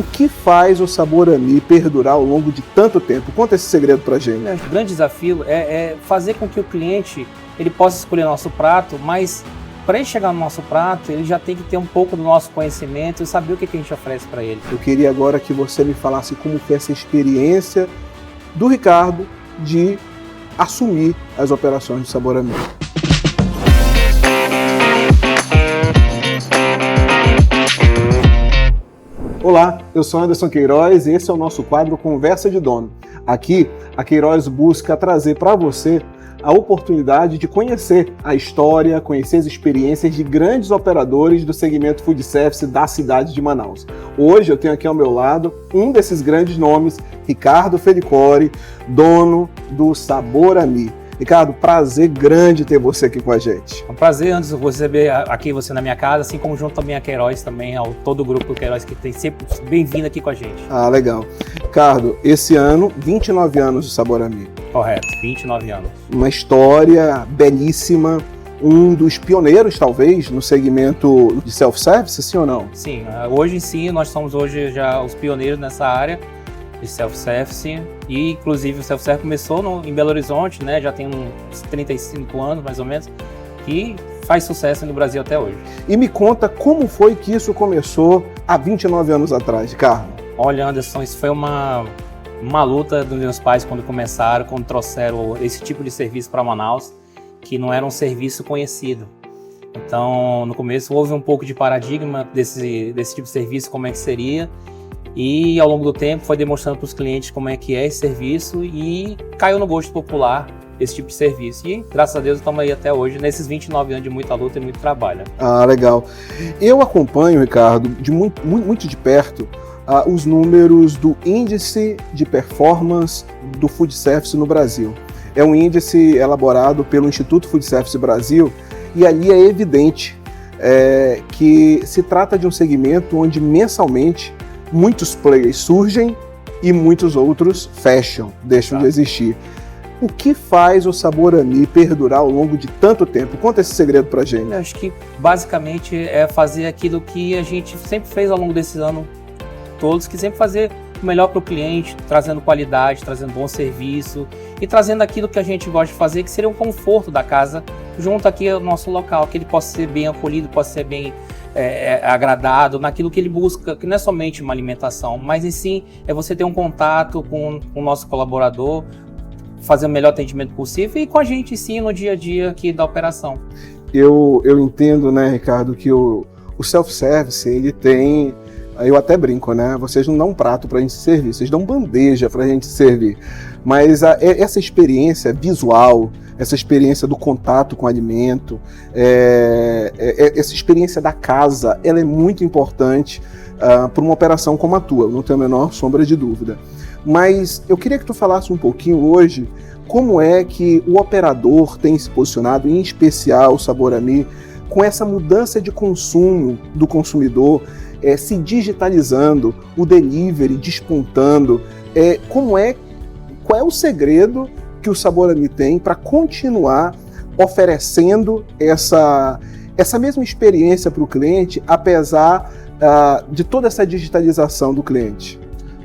O que faz o Saborami perdurar ao longo de tanto tempo? Conta esse segredo pra gente. O grande desafio é fazer com que o cliente ele possa escolher nosso prato, mas para ele chegar no nosso prato, ele já tem que ter um pouco do nosso conhecimento e saber o que a gente oferece para ele. Eu queria agora que você me falasse como foi essa experiência do Ricardo de assumir as operações do Saborami. Olá, eu sou Anderson Queiroz e esse é o nosso quadro Conversa de Dono. Aqui, a Queiroz busca trazer para você a oportunidade de conhecer a história, conhecer as experiências de grandes operadores do segmento food service da cidade de Manaus. Hoje eu tenho aqui ao meu lado um desses grandes nomes, Ricardo Felicore, dono do Saborami. Ricardo, prazer grande ter você aqui com a gente. É um prazer, Anderson, receber aqui você na minha casa, assim como junto também a Queiroz, também ao todo o grupo Queiroz que tem sempre bem-vindo aqui com a gente. Ah, legal. Ricardo, esse ano, 29 anos do Saborami. Correto, 29 anos. Uma história belíssima, um dos pioneiros, talvez, no segmento de self-service, sim ou não? Sim, hoje sim, nós somos hoje já os pioneiros nessa área de self-service, e inclusive o self-service começou em Belo Horizonte, né? Já tem uns 35 anos, mais ou menos, que faz sucesso no Brasil até hoje. E me conta como foi que isso começou há 29 anos atrás, Ricardo? Olha, Anderson, isso foi uma luta dos meus pais quando começaram, quando trouxeram esse tipo de serviço para Manaus, que não era um serviço conhecido. Então, no começo houve um pouco de paradigma desse tipo de serviço, como é que seria, e ao longo do tempo foi demonstrando para os clientes como é que é esse serviço e caiu no gosto popular esse tipo de serviço. E graças a Deus estamos aí até hoje, nesses 29 anos de muita luta e muito trabalho. Ah, legal. Eu acompanho, Ricardo, de muito de perto, os números do índice de performance do food service no Brasil. É um índice elaborado pelo Instituto Food Service Brasil e ali é evidente que se trata de um segmento onde mensalmente muitos players surgem e muitos outros fecham, deixam de existir. O que faz o Saborami perdurar ao longo de tanto tempo? Conta esse segredo pra gente. Eu acho que basicamente é fazer aquilo que a gente sempre fez ao longo desse ano todos, que sempre fazer o melhor para o cliente, trazendo qualidade, trazendo bom serviço e trazendo aquilo que a gente gosta de fazer, que seria o conforto da casa, junto aqui ao nosso local, que ele possa ser bem acolhido, possa ser bem agradado naquilo que ele busca, que não é somente uma alimentação, mas em si é você ter um contato com o nosso colaborador, fazer o melhor atendimento possível e com a gente sim no dia a dia aqui da operação. Eu entendo, né, Ricardo, que o self-service, ele tem, eu até brinco, né, vocês não dão um prato para a gente servir, vocês dão bandeja para a gente servir, mas essa experiência visual, essa experiência do contato com o alimento, essa experiência da casa, ela é muito importante para uma operação como a tua, não tenho a menor sombra de dúvida. Mas eu queria que tu falasse um pouquinho hoje como é que o operador tem se posicionado, em especial o Saborami, com essa mudança de consumo do consumidor, se digitalizando, o delivery despontando, qual é o segredo que o Saborami tem para continuar oferecendo essa mesma experiência para o cliente, apesar de toda essa digitalização do cliente?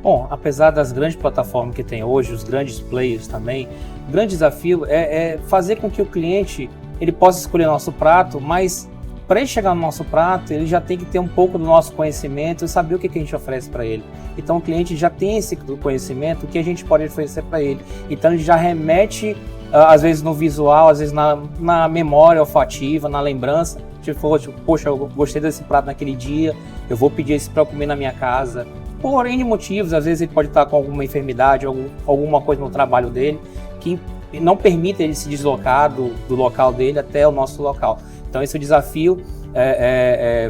Bom, apesar das grandes plataformas que tem hoje, os grandes players também, o grande desafio é fazer com que o cliente ele possa escolher nosso prato, mas para ele chegar no nosso prato, ele já tem que ter um pouco do nosso conhecimento e saber o que a gente oferece para ele. Então o cliente já tem esse conhecimento, o que a gente pode oferecer para ele. Então ele já remete, às vezes no visual, às vezes na memória olfativa, na lembrança. Tipo, poxa, eu gostei desse prato naquele dia, eu vou pedir esse para comer na minha casa. Por N motivos, às vezes ele pode estar com alguma enfermidade, alguma coisa no trabalho dele, que não permite ele se deslocar do local dele até o nosso local. Então esse é o desafio,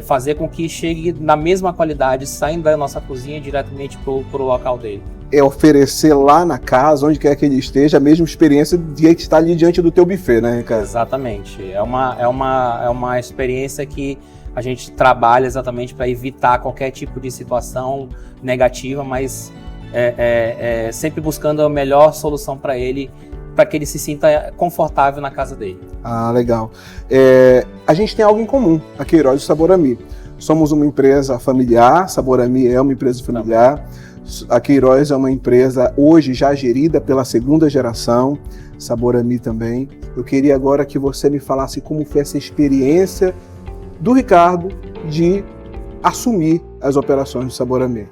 fazer com que chegue na mesma qualidade, saindo da nossa cozinha diretamente para o local dele. É oferecer lá na casa, onde quer que ele esteja, a mesma experiência de estar ali diante do teu buffet, né, Ricardo? Exatamente. É uma experiência que a gente trabalha exatamente para evitar qualquer tipo de situação negativa, mas sempre buscando a melhor solução para ele, para que ele se sinta confortável na casa dele. Ah, legal. A gente tem algo em comum, a Queiroz e o Saborami. somos uma empresa familiar, Sabor-Ami é uma empresa familiar, a Queiroz é uma empresa hoje já gerida pela segunda geração, Sabor-Ami também. Eu queria agora que você me falasse como foi essa experiência do Ricardo de assumir as operações do Sabor-Ami.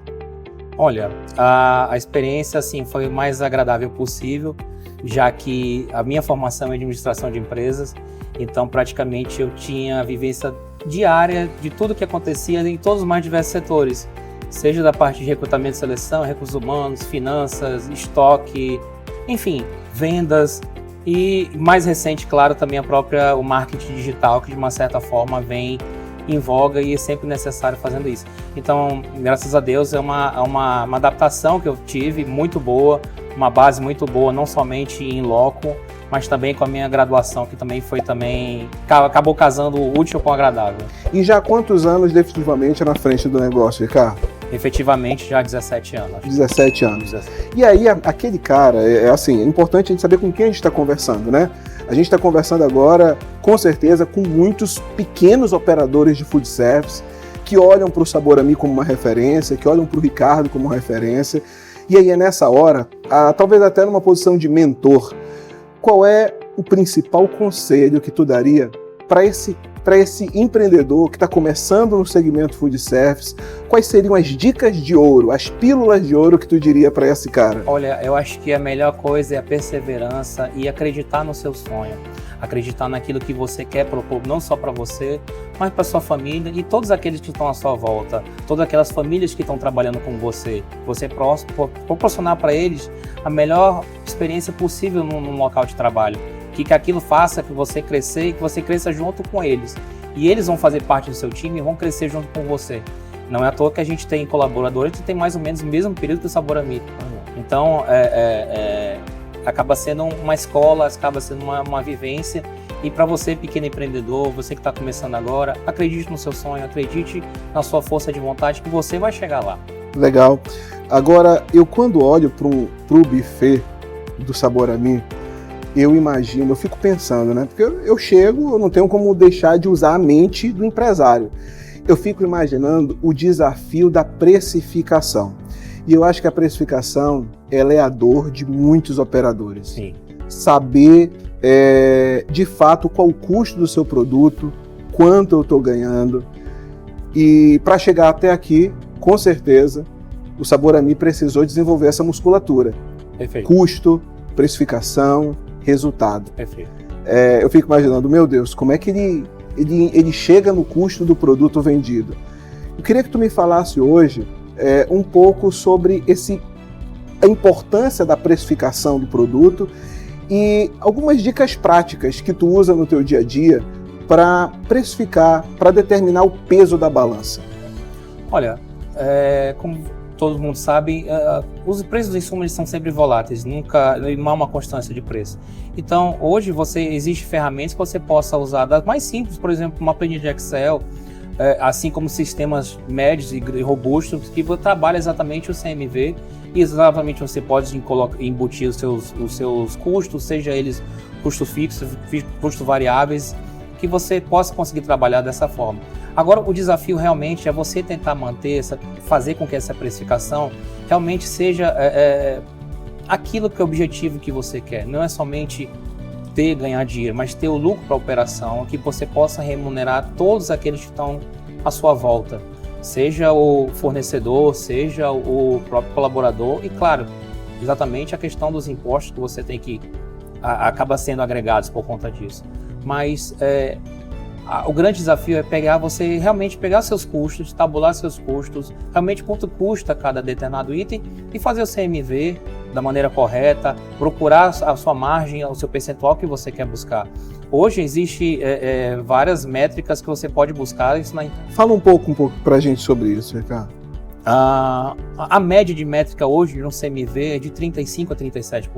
Olha, a experiência assim, foi o mais agradável possível, já que a minha formação é administração de empresas, então praticamente eu tinha a vivência diária de tudo que acontecia em todos os mais diversos setores, seja da parte de recrutamento e seleção, recursos humanos, finanças, estoque, enfim, vendas e mais recente, claro, também o marketing digital, que de uma certa forma vem em voga e é sempre necessário fazendo isso. Então, graças a Deus, é uma adaptação que eu tive muito boa, uma base muito boa, não somente em loco, mas também com a minha graduação, que também acabou casando o útil com o agradável. E já há quantos anos definitivamente na frente do negócio, Ricardo? Efetivamente, já há 17 anos. 17 anos. E aí, aquele cara, é importante a gente saber com quem a gente está conversando, né? A gente está conversando agora, com certeza, com muitos pequenos operadores de food service que olham para o Sabor-Ami como uma referência, que olham para o Ricardo como uma referência. E aí é nessa hora, talvez até numa posição de mentor, qual é o principal conselho que tu daria para esse empreendedor que está começando no segmento food service? Quais seriam as dicas de ouro, as pílulas de ouro que tu diria para esse cara? Olha, eu acho que a melhor coisa é a perseverança e acreditar no seu sonho. Acreditar naquilo que você quer propor, não só para você, mas para sua família e todos aqueles que estão à sua volta, todas aquelas famílias que estão trabalhando com você. Você proporcionar para eles a melhor experiência possível no local de trabalho. Que aquilo faça que você crescer e que você cresça junto com eles. E eles vão fazer parte do seu time e vão crescer junto com você. Não é à toa que a gente tem colaboradores que tem mais ou menos o mesmo período que o Sabor-Ami. Então, acaba sendo uma escola, acaba sendo uma vivência. E para você, pequeno empreendedor, você que está começando agora, acredite no seu sonho, acredite na sua força de vontade que você vai chegar lá. Legal. Agora, eu quando olho para o buffet do Sabor-Ami, eu fico pensando, né? Porque eu chego, eu não tenho como deixar de usar a mente do empresário. Eu fico imaginando o desafio da precificação. E eu acho que a precificação, ela é a dor de muitos operadores. Sim. Saber, de fato, qual o custo do seu produto, quanto eu estou ganhando. E para chegar até aqui, com certeza, o Sabor-Ami precisou desenvolver essa musculatura. Perfeito. Custo, precificação, resultado. Perfeito. Eu fico imaginando, meu Deus, como é que ele chega no custo do produto vendido? Eu queria que tu me falasse hoje um pouco sobre a importância da precificação do produto e algumas dicas práticas que tu usa no teu dia a dia para precificar, para determinar o peso da balança. Olha, como todo mundo sabe, os preços dos insumos são sempre voláteis, não há uma constância de preço. Então, hoje existem ferramentas que você possa usar, das mais simples, por exemplo, uma planilha de Excel, assim como sistemas médios e robustos, que trabalham exatamente o CMV, e exatamente você pode embutir os seus custos, seja eles custos fixos, custos variáveis, que você possa conseguir trabalhar dessa forma. Agora, o desafio realmente é você tentar fazer com que essa precificação realmente seja aquilo que é o objetivo que você quer. Não é somente ganhar dinheiro, mas ter o lucro para a operação, que você possa remunerar todos aqueles que estão à sua volta. Seja o fornecedor, seja o próprio colaborador e, claro, exatamente a questão dos impostos que você tem que acaba sendo agregados por conta disso. Mas o grande desafio é você realmente pegar seus custos, tabular seus custos, realmente quanto custa cada determinado item e fazer o CMV da maneira correta, procurar a sua margem, o seu percentual que você quer buscar. Hoje existe várias métricas que você pode buscar. Fala um pouco pra gente sobre isso, Ricardo. A média de métrica hoje no CMV é de 35% a 37%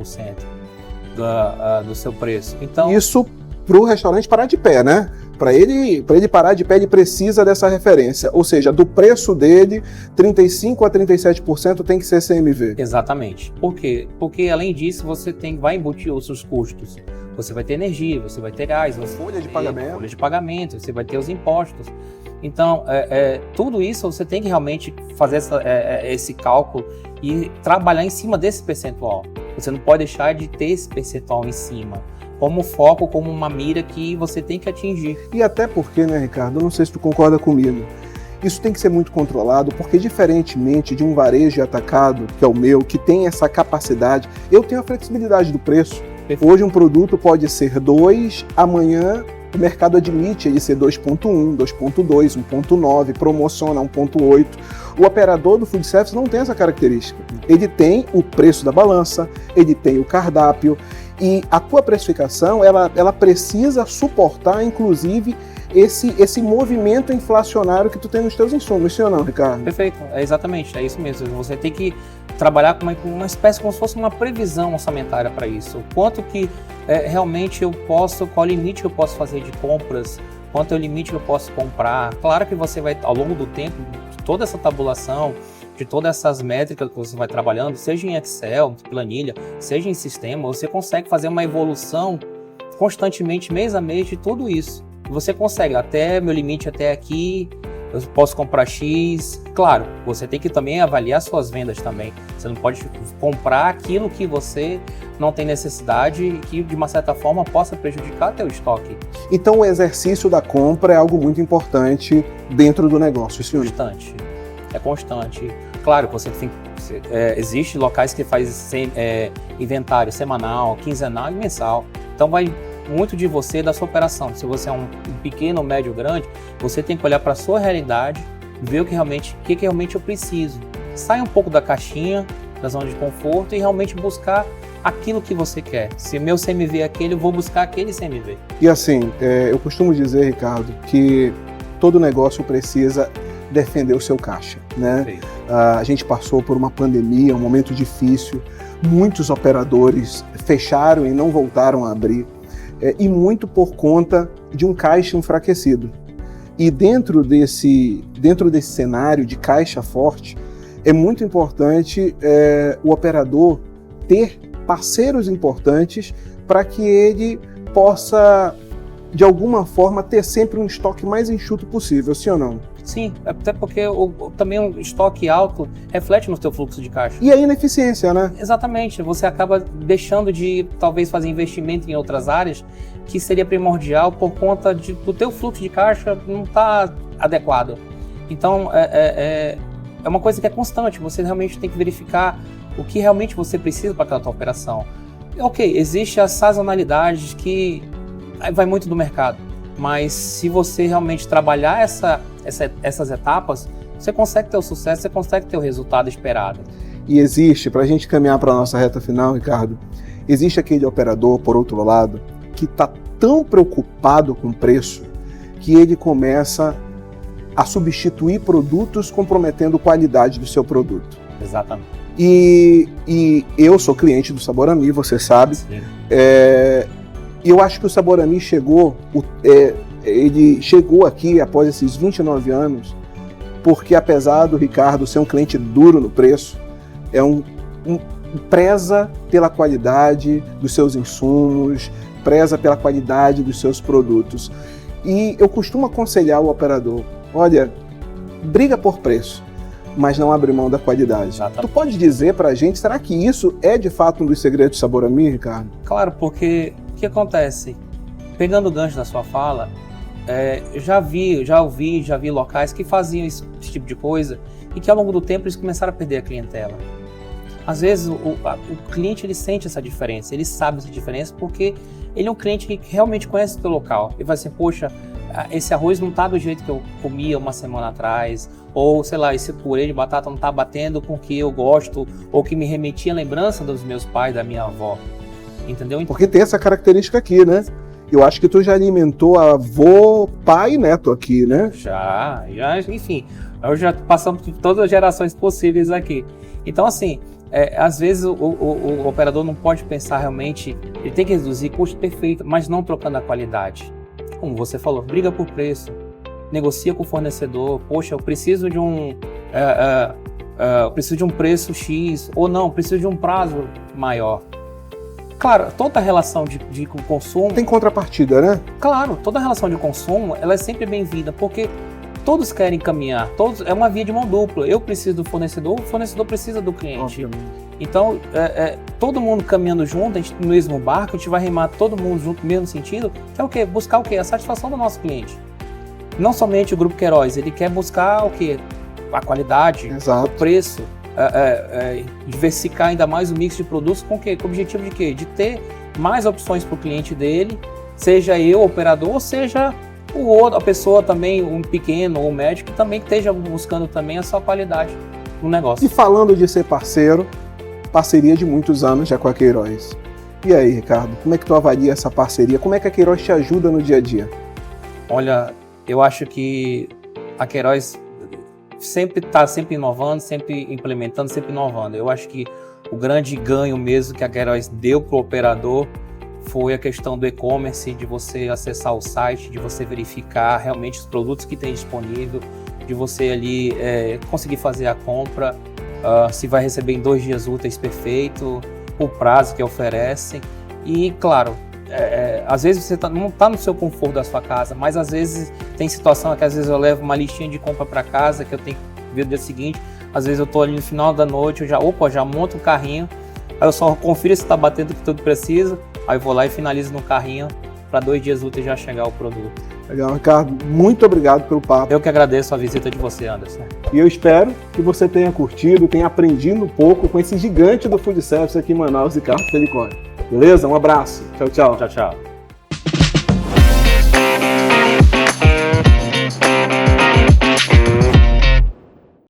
do seu preço. Então, isso para o restaurante parar de pé, né? Para ele parar de pé, ele precisa dessa referência. Ou seja, do preço dele, 35% a 37% tem que ser CMV. Exatamente. Por quê? Porque, além disso, você vai embutir os seus custos. Você vai ter energia, você vai ter gás, folha de pagamento, você vai ter os impostos. Então, tudo isso você tem que realmente fazer esse cálculo e trabalhar em cima desse percentual. Você não pode deixar de ter esse percentual em cima, como foco, como uma mira que você tem que atingir. E até porque, né, Ricardo, eu não sei se tu concorda comigo, isso tem que ser muito controlado, porque diferentemente de um varejo atacado, que é o meu, que tem essa capacidade, eu tenho a flexibilidade do preço. Perfeito. Hoje um produto pode ser 2, amanhã o mercado admite ele ser 2.1, 2.2, 1.9, promociona 1.8. O operador do food service não tem essa característica. Ele tem o preço da balança, ele tem o cardápio, e a tua precificação ela precisa suportar, inclusive, esse movimento inflacionário que tu tem nos teus insumos, sim ou não, Ricardo? Perfeito, exatamente, é isso mesmo. Você tem que trabalhar com uma espécie, como se fosse uma previsão orçamentária para isso. O quanto que realmente eu posso, qual o limite que eu posso fazer de compras, quanto é o limite que eu posso comprar. Claro que você vai, ao longo do tempo, de toda essa tabulação, de todas essas métricas que você vai trabalhando, seja em Excel, planilha, seja em sistema, você consegue fazer uma evolução constantemente, mês a mês, de tudo isso. Você consegue, até meu limite até aqui, eu posso comprar X. Claro, você tem que também avaliar suas vendas também. Você não pode comprar aquilo que você não tem necessidade e que, de uma certa forma, possa prejudicar teu estoque. Então, o exercício da compra é algo muito importante dentro do negócio, senhor? Constante. É constante. Claro, você tem existe locais que fazem inventário semanal, quinzenal e mensal. Então, vai muito de você, da sua operação. Se você é um pequeno, médio, grande, você tem que olhar para a sua realidade, ver o que realmente eu preciso. Sai um pouco da caixinha, da zona de conforto e realmente buscar aquilo que você quer. Se meu CMV é aquele, eu vou buscar aquele CMV. E assim, eu costumo dizer, Ricardo, que todo negócio precisa defender o seu caixa, né? A gente passou por uma pandemia, um momento difícil, muitos operadores fecharam e não voltaram a abrir. E muito por conta de um caixa enfraquecido. E dentro desse cenário de caixa forte, é muito importante o operador ter parceiros importantes para que ele possa, de alguma forma, ter sempre um estoque mais enxuto possível, sim ou não? Sim, até porque também um estoque alto reflete no teu fluxo de caixa. E a ineficiência, né? Exatamente, você acaba deixando de talvez fazer investimento em outras áreas que seria primordial por conta do teu fluxo de caixa não estar adequado. Então é uma coisa que é constante, você realmente tem que verificar o que realmente você precisa para aquela tua operação. Ok, existe a sazonalidade que vai muito do mercado, mas se você realmente trabalhar essas etapas, você consegue ter o sucesso, você consegue ter o resultado esperado. E existe, para a gente caminhar para a nossa reta final, Ricardo, existe aquele operador, por outro lado, que está tão preocupado com o preço que ele começa a substituir produtos comprometendo a qualidade do seu produto. Exatamente. E eu sou cliente do Saborami, você sabe. E eu acho que o Saborami ele chegou aqui após esses 29 anos, porque apesar do Ricardo ser um cliente duro no preço, preza pela qualidade dos seus insumos, preza pela qualidade dos seus produtos. E eu costumo aconselhar o operador, olha, briga por preço, mas não abre mão da qualidade. Exatamente. Tu pode dizer pra gente, será que isso é de fato um dos segredos do Saborami, Ricardo? Claro, porque o que acontece? Pegando o gancho da sua fala, já vi locais que faziam esse tipo de coisa e que ao longo do tempo eles começaram a perder a clientela. Às vezes o cliente ele sente essa diferença, ele sabe essa diferença porque ele é um cliente que realmente conhece o teu local. Ele vai assim, poxa, esse arroz não tá do jeito que eu comia uma semana atrás, ou sei lá, esse purê de batata não tá batendo com o que eu gosto, ou que me remetia a lembrança dos meus pais, da minha avó. Entendeu? Porque tem essa característica aqui, né? Eu acho que tu já alimentou avô, pai e neto aqui, né? Já, enfim, eu já passamos por todas as gerações possíveis aqui. Então, assim, às vezes o operador não pode pensar realmente, ele tem que reduzir custo perfeito, mas não trocando a qualidade. Como você falou, briga por preço, negocia com o fornecedor, poxa, eu preciso de um preço X, ou não, preciso de um prazo maior. Claro, toda relação de consumo... Tem contrapartida, né? Claro, toda relação de consumo, ela é sempre bem-vinda, porque todos querem caminhar, é uma via de mão dupla. Eu preciso do fornecedor, o fornecedor precisa do cliente. Então, todo mundo caminhando junto, a gente no mesmo barco, a gente vai remar todo mundo junto no mesmo sentido, que é o quê? Buscar o quê? A satisfação do nosso cliente. Não somente o Grupo Queiroz, ele quer buscar o quê? A qualidade, Exato. O preço, diversificar ainda mais o mix de produtos com o quê? Com o objetivo de quê? De ter mais opções para o cliente dele, seja eu, o operador, ou seja o outro, a pessoa também, um pequeno ou um médico, que também esteja buscando também a sua qualidade no negócio. E falando de ser parceiro, parceria de muitos anos já com a Queiroz. E aí, Ricardo, como é que tu avalia essa parceria? Como é que a Queiroz te ajuda no dia a dia? Olha, eu acho que a Queiroz está sempre inovando, sempre implementando, sempre inovando. Eu acho que o grande ganho mesmo que a Queiroz deu para o operador foi a questão do e-commerce, de você acessar o site, de você verificar realmente os produtos que tem disponível, de você ali conseguir fazer a compra, se vai receber em 2 dias úteis perfeito, o prazo que oferecem. E, claro, às vezes você não está no seu conforto da sua casa, mas às vezes tem situação que às vezes eu levo uma listinha de compra para casa que eu tenho que ver no dia seguinte. Às vezes eu estou ali no final da noite, eu já monto o carrinho, aí eu só confiro se está batendo o que tudo precisa, aí eu vou lá e finalizo no carrinho para 2 dias úteis já chegar o produto. Legal, Ricardo, muito obrigado pelo papo. Eu que agradeço a visita de você, Anderson. E eu espero que você tenha curtido, tenha aprendido um pouco com esse gigante do food service aqui em Manaus, Ricardo Felicone. Beleza? Um abraço. Tchau, tchau. Tchau, tchau.